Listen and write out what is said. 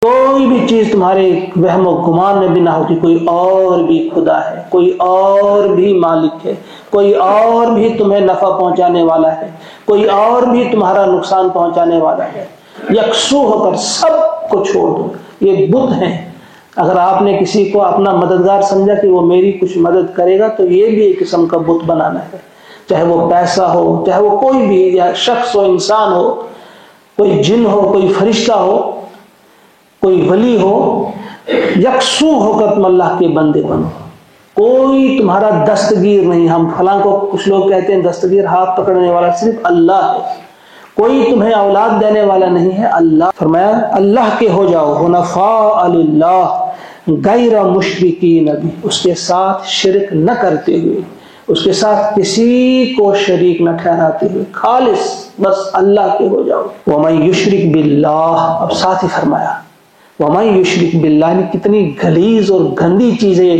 کوئی بھی چیز تمہارے وہم و گمان میں بھی نہ ہو کہ کوئی اور بھی خدا ہے، کوئی اور بھی مالک ہے، کوئی اور بھی تمہیں نفع پہنچانے والا ہے، کوئی اور بھی تمہارا نقصان پہنچانے والا ہے۔ یکسو ہو کر سب کو چھوڑ دو۔ یہ بت ہیں، اگر آپ نے کسی کو اپنا مددگار سمجھا کہ وہ میری کچھ مدد کرے گا تو یہ بھی ایک قسم کا بت بنانا ہے، چاہے وہ پیسہ ہو، چاہے وہ کوئی بھی یا شخص ہو، انسان ہو، کوئی جن ہو، کوئی فرشتہ ہو، کوئی ولی ہو۔ یکسو ہو کر تم اللہ کے بندے بنو، کوئی تمہارا دستگیر نہیں۔ ہم فلاں کو کچھ لوگ کہتے ہیں دستگیر، ہاتھ پکڑنے والا صرف اللہ ہے، کوئی تمہیں اولاد دینے والا نہیں ہے، اللہ۔ فرمایا اللہ کے ہو جاؤ، حنفاء للہ غیر مشرکین بھی، اس کے ساتھ شرک نہ کرتے ہوئے، اس کے ساتھ کسی کو شریک نہ ٹھہراتے ہوئے، خالص بس اللہ کے ہو جاؤ۔ وَمَن یشرک باللہ، اب ساتھ ہی فرمایا وَمَن یشرک باللہ، کتنی غلیظ اور گندی چیز ہے یہ۔